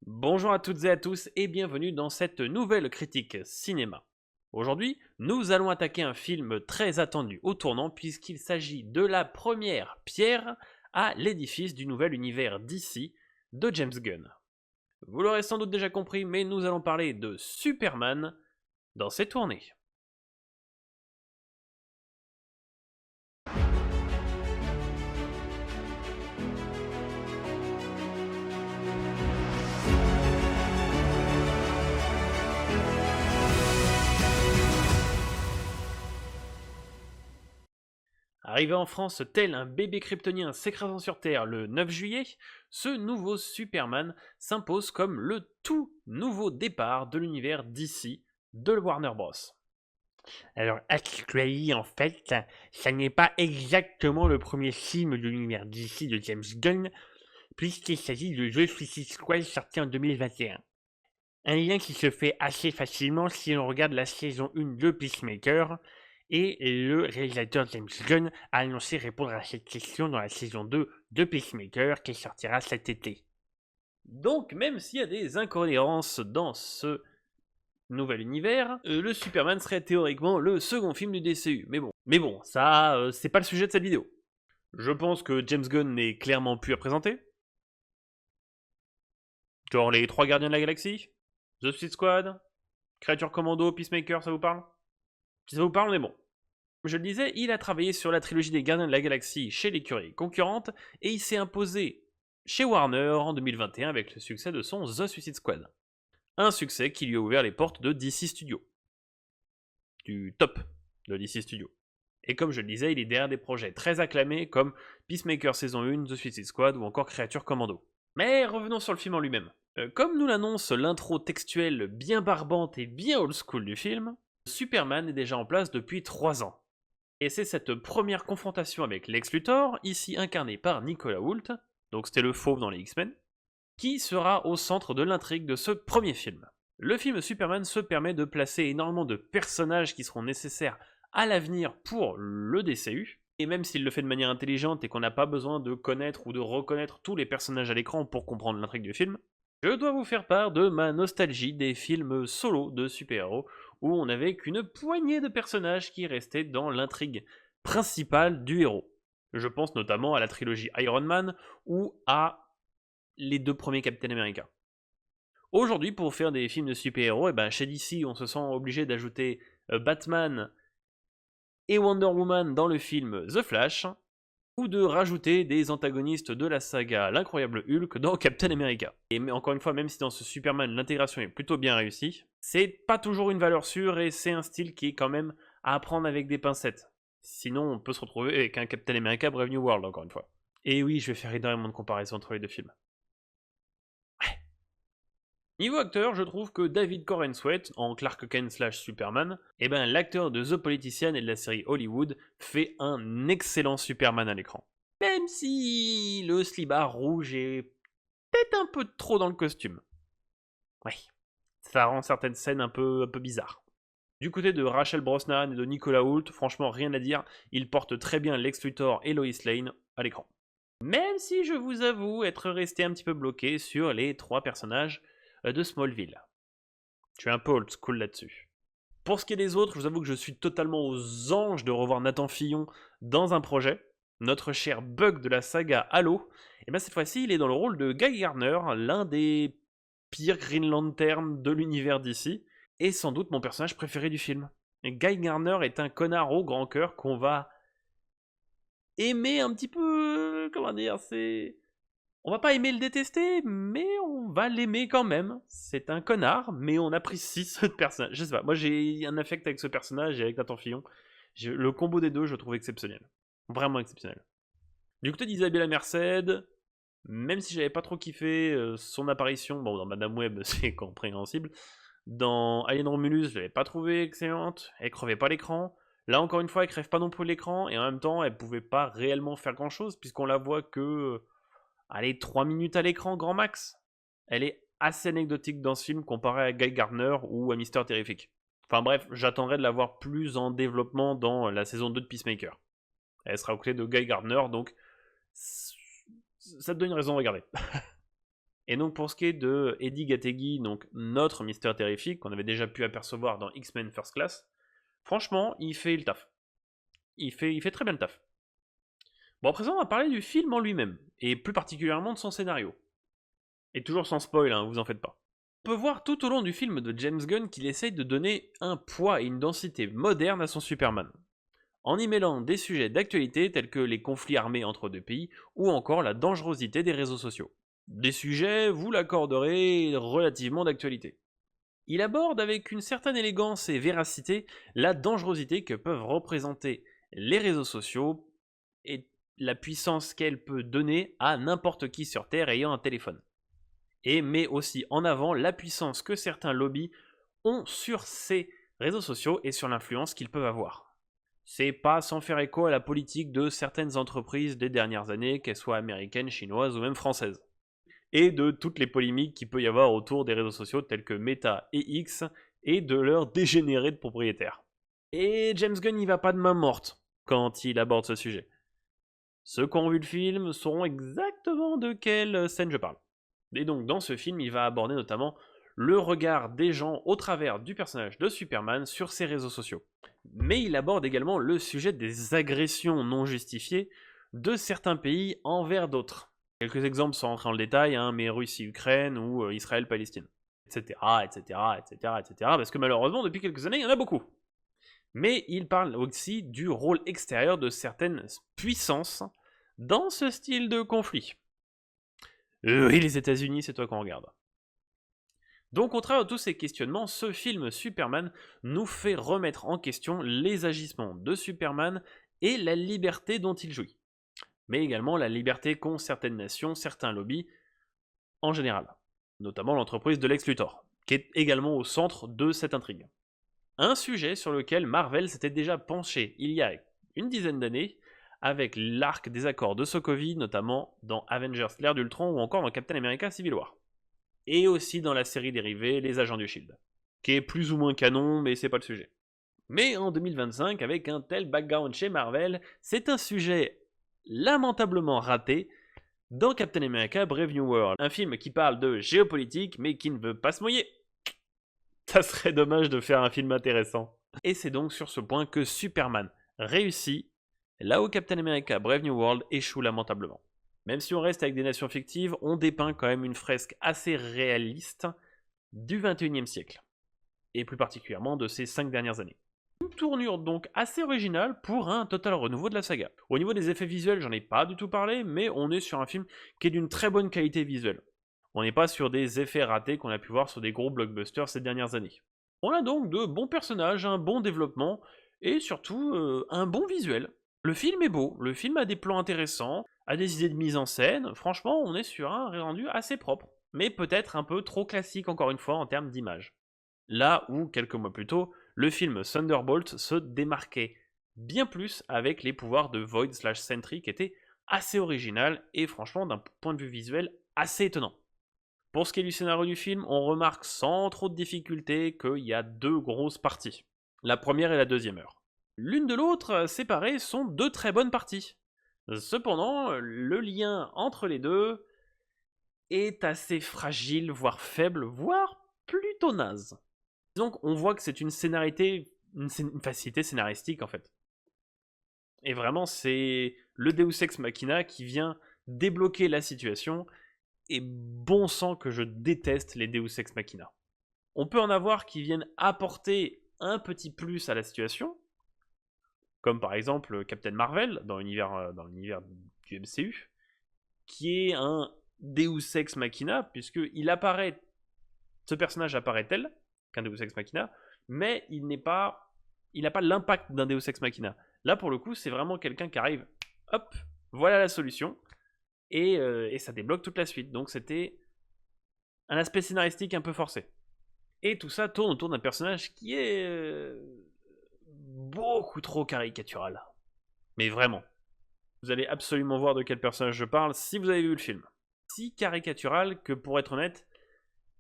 Bonjour à toutes et à tous et bienvenue dans cette nouvelle critique cinéma. Aujourd'hui, nous allons attaquer un film très attendu au tournant puisqu'il s'agit de la première pierre à l'édifice du nouvel univers DC de James Gunn. Vous l'aurez sans doute déjà compris, mais nous allons parler de Superman dans ses tournées. Arrivé en France tel un bébé kryptonien s'écrasant sur Terre le 9 juillet, ce nouveau Superman s'impose comme le tout nouveau départ de l'univers DC de Warner Bros. Alors, actually, en fait, ça n'est pas exactement le premier film de l'univers DC de James Gunn, puisqu'il s'agit de The Suicide Squad sorti en 2021. Un lien qui se fait assez facilement si l'on regarde la saison 1 de Peacemaker, et le réalisateur James Gunn a annoncé répondre à cette question dans la saison 2 de Peacemaker qui sortira cet été. Donc, même s'il y a des incohérences dans ce nouvel univers, le Superman serait théoriquement le second film du DCU. Mais bon, ça, c'est pas le sujet de cette vidéo. Je pense que James Gunn n'est clairement plus à présenter. Genre les 3 Gardiens de la Galaxie, The Suicide Squad, Creature Commando, Peacemaker, ça vous parle? Si ça vous parle, on est bon. Je le disais, il a travaillé sur la trilogie des Gardiens de la Galaxie chez l'écurie concurrente, et il s'est imposé chez Warner en 2021 avec le succès de son The Suicide Squad. Un succès qui lui a ouvert les portes de DC Studios. Du top de DC Studios. Et comme je le disais, il est derrière des projets très acclamés comme Peacemaker saison 1, The Suicide Squad ou encore Creature Commando. Mais revenons sur le film en lui-même. Comme nous l'annonce l'intro textuelle bien barbante et bien old school du film, Superman est déjà en place depuis 3 ans. Et c'est cette première confrontation avec Lex Luthor, ici incarné par Nicolas Hoult, donc c'était le fauve dans les X-Men, qui sera au centre de l'intrigue de ce premier film. Le film Superman se permet de placer énormément de personnages qui seront nécessaires à l'avenir pour le DCU, et même s'il le fait de manière intelligente et qu'on n'a pas besoin de connaître ou de reconnaître tous les personnages à l'écran pour comprendre l'intrigue du film, je dois vous faire part de ma nostalgie des films solo de super-héros où on n'avait qu'une poignée de personnages qui restaient dans l'intrigue principale du héros. Je pense notamment à la trilogie Iron Man ou à les 2 premiers Captain America. Aujourd'hui, pour faire des films de super-héros, chez DC, on se sent obligé d'ajouter Batman et Wonder Woman dans le film The Flash, ou de rajouter des antagonistes de la saga L'Incroyable Hulk dans Captain America. Et encore une fois, même si dans ce Superman l'intégration est plutôt bien réussie, c'est pas toujours une valeur sûre et c'est un style qui est quand même à apprendre avec des pincettes. Sinon, on peut se retrouver avec un Captain America Brave New World, encore une fois. Et oui, je vais faire énormément de comparaisons entre les deux films. Niveau acteur, je trouve que David Corenswet, en Clark Kent / Superman, l'acteur de The Politician et de la série Hollywood, fait un excellent Superman à l'écran. Même si le slibard rouge est peut-être un peu trop dans le costume. Oui, ça rend certaines scènes un peu bizarres. Du côté de Rachel Brosnahan et de Nicolas Hoult, franchement rien à dire, ils portent très bien Lex Luthor et Lois Lane à l'écran. Même si je vous avoue être resté un petit peu bloqué sur les 3 personnages de Smallville. Je suis un peu old school là-dessus. Pour ce qui est des autres, je vous avoue que je suis totalement aux anges de revoir Nathan Fillon dans un projet. Notre cher Bug de la saga Halo. Et cette fois-ci, il est dans le rôle de Guy Gardner, l'un des pires Green Lantern de l'univers d'ici, et sans doute mon personnage préféré du film. Et Guy Gardner est un connard au grand cœur qu'on va aimer un petit peu. Comment dire, c'est. On va pas aimer le détester, mais on va l'aimer quand même. C'est un connard, mais on apprécie ce personnage. Je sais pas, moi j'ai un affect avec ce personnage et avec Nathan Fillon. Le combo des deux, je trouve exceptionnel. Vraiment exceptionnel. Du côté d'Isabella Merced, même si j'avais pas trop kiffé son apparition, bon, dans Madame Web, c'est compréhensible. Dans Alien Romulus, je l'avais pas trouvé excellente. Elle crevait pas l'écran. Là, encore une fois, elle crève pas non plus l'écran, et en même temps, elle pouvait pas réellement faire grand chose, puisqu'on la voit que. Allez, 3 minutes à l'écran, grand max. Elle est assez anecdotique dans ce film comparé à Guy Gardner ou à Mister Terrific. Enfin bref, j'attendrai de la voir plus en développement dans la saison 2 de Peacemaker. Elle sera aux côtés de Guy Gardner, donc ça te donne une raison de regarder. Et donc pour ce qui est de Eddie Gattegi, donc notre Mister Terrific, qu'on avait déjà pu apercevoir dans X-Men First Class, franchement, il fait le taf. Il fait très bien le taf. Bon, à présent, on va parler du film en lui-même, et plus particulièrement de son scénario. Et toujours sans spoil, hein, vous en faites pas. On peut voir tout au long du film de James Gunn qu'il essaye de donner un poids et une densité moderne à son Superman, en y mêlant des sujets d'actualité tels que les conflits armés entre deux pays ou encore la dangerosité des réseaux sociaux. Des sujets, vous l'accorderez, relativement d'actualité. Il aborde avec une certaine élégance et véracité la dangerosité que peuvent représenter les réseaux sociaux et la puissance qu'elle peut donner à n'importe qui sur Terre ayant un téléphone. Et met aussi en avant la puissance que certains lobbies ont sur ces réseaux sociaux et sur l'influence qu'ils peuvent avoir. C'est pas sans faire écho à la politique de certaines entreprises des dernières années, qu'elles soient américaines, chinoises ou même françaises. Et de toutes les polémiques qu'il peut y avoir autour des réseaux sociaux tels que Meta et X et de leurs dégénérés de propriétaires. Et James Gunn n'y va pas de main morte quand il aborde ce sujet. Ceux qui ont vu le film sauront exactement de quelle scène je parle. Et donc dans ce film, il va aborder notamment le regard des gens au travers du personnage de Superman sur ses réseaux sociaux. Mais il aborde également le sujet des agressions non justifiées de certains pays envers d'autres. Quelques exemples sans rentrer dans le détail, hein, mais Russie-Ukraine ou Israël-Palestine, etc., etc., etc., etc., parce que malheureusement, depuis quelques années, il y en a beaucoup. Mais il parle aussi du rôle extérieur de certaines puissances dans ce style de conflit. Oui, les États-Unis, c'est toi qu'on regarde. Donc, au travers de tous ces questionnements, ce film Superman nous fait remettre en question les agissements de Superman et la liberté dont il jouit, mais également la liberté qu'ont certaines nations, certains lobbies en général, notamment l'entreprise de Lex Luthor, qui est également au centre de cette intrigue. Un sujet sur lequel Marvel s'était déjà penché il y a une dizaine d'années, avec l'arc des accords de Sokovie, notamment dans Avengers l'ère d'Ultron ou encore dans Captain America Civil War. Et aussi dans la série dérivée Les Agents du Shield, qui est plus ou moins canon, mais c'est pas le sujet. Mais en 2025, avec un tel background chez Marvel, c'est un sujet lamentablement raté dans Captain America Brave New World, un film qui parle de géopolitique mais qui ne veut pas se mouiller. Ça serait dommage de faire un film intéressant. Et c'est donc sur ce point que Superman réussit, là où Captain America Brave New World échoue lamentablement. Même si on reste avec des nations fictives, on dépeint quand même une fresque assez réaliste du 21e siècle, et plus particulièrement de ces 5 dernières années. Une tournure donc assez originale pour un total renouveau de la saga. Au niveau des effets visuels, j'en ai pas du tout parlé, mais on est sur un film qui est d'une très bonne qualité visuelle. On n'est pas sur des effets ratés qu'on a pu voir sur des gros blockbusters ces dernières années. On a donc de bons personnages, un bon développement, et surtout un bon visuel. Le film est beau, le film a des plans intéressants, a des idées de mise en scène, franchement on est sur un rendu assez propre, mais peut-être un peu trop classique encore une fois en termes d'image. Là où, quelques mois plus tôt, le film Thunderbolt se démarquait bien plus avec les pouvoirs de Void/Sentry qui étaient assez original et franchement d'un point de vue visuel assez étonnant. Pour ce qui est du scénario du film, on remarque sans trop de difficulté qu'il y a deux grosses parties. La première et la deuxième heure. L'une de l'autre, séparées, sont deux très bonnes parties. Cependant, le lien entre les deux est assez fragile, voire faible, voire plutôt naze. Donc on voit que c'est une facilité scénaristique en fait. Et vraiment c'est le Deus Ex Machina qui vient débloquer la situation, et bon sang que je déteste les Deus Ex Machina. On peut en avoir qui viennent apporter un petit plus à la situation, comme par exemple Captain Marvel dans l'univers du MCU, qui est un Deus Ex Machina, puisqu'il apparaît, ce personnage apparaît tel qu'un Deus Ex Machina, mais il n'a pas l'impact d'un Deus Ex Machina. Là, pour le coup, c'est vraiment quelqu'un qui arrive, hop, voilà la solution, et ça débloque toute la suite. Donc c'était un aspect scénaristique un peu forcé. Et tout ça tourne autour d'un personnage qui est beaucoup trop caricatural. Mais vraiment. Vous allez absolument voir de quel personnage je parle si vous avez vu le film. Si caricatural que, pour être honnête,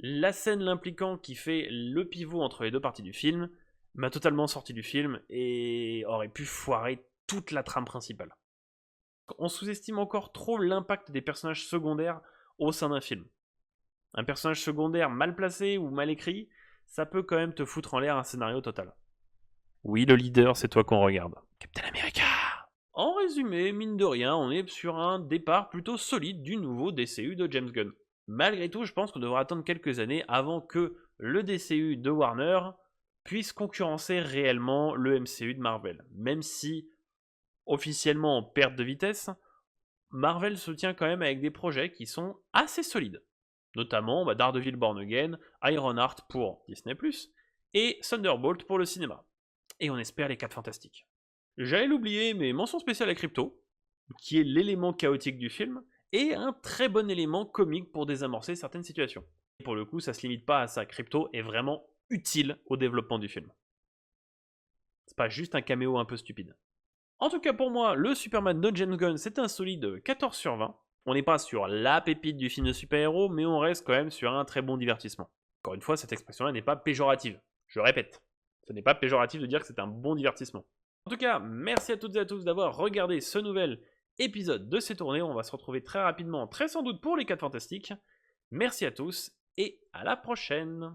la scène l'impliquant qui fait le pivot entre les deux parties du film m'a totalement sorti du film et aurait pu foirer toute la trame principale. On sous-estime encore trop l'impact des personnages secondaires au sein d'un film. Un personnage secondaire mal placé ou mal écrit, ça peut quand même te foutre en l'air un scénario total. Oui, le leader, c'est toi qu'on regarde. Captain America. En résumé, mine de rien, on est sur un départ plutôt solide du nouveau DCU de James Gunn. Malgré tout, je pense qu'on devra attendre quelques années avant que le DCU de Warner puisse concurrencer réellement le MCU de Marvel. Même si, officiellement en perte de vitesse, Marvel se tient quand même avec des projets qui sont assez solides. Notamment Daredevil Born Again, Ironheart pour Disney+, et Thunderbolt pour le cinéma. Et on espère les 4 Fantastiques. J'allais l'oublier, mais mention spéciale à Crypto, qui est l'élément chaotique du film, et un très bon élément comique pour désamorcer certaines situations. Et pour le coup, ça se limite pas à ça. Crypto est vraiment utile au développement du film. C'est pas juste un caméo un peu stupide. En tout cas pour moi, le Superman de James Gunn, c'est un solide 14 sur 20. On n'est pas sur la pépite du film de super-héros, mais on reste quand même sur un très bon divertissement. Encore une fois, cette expression-là n'est pas péjorative. Je répète, ce n'est pas péjoratif de dire que c'est un bon divertissement. En tout cas, merci à toutes et à tous d'avoir regardé ce nouvel épisode de ces tournées. On va se retrouver très rapidement, très sans doute pour les 4 Fantastiques. Merci à tous et à la prochaine.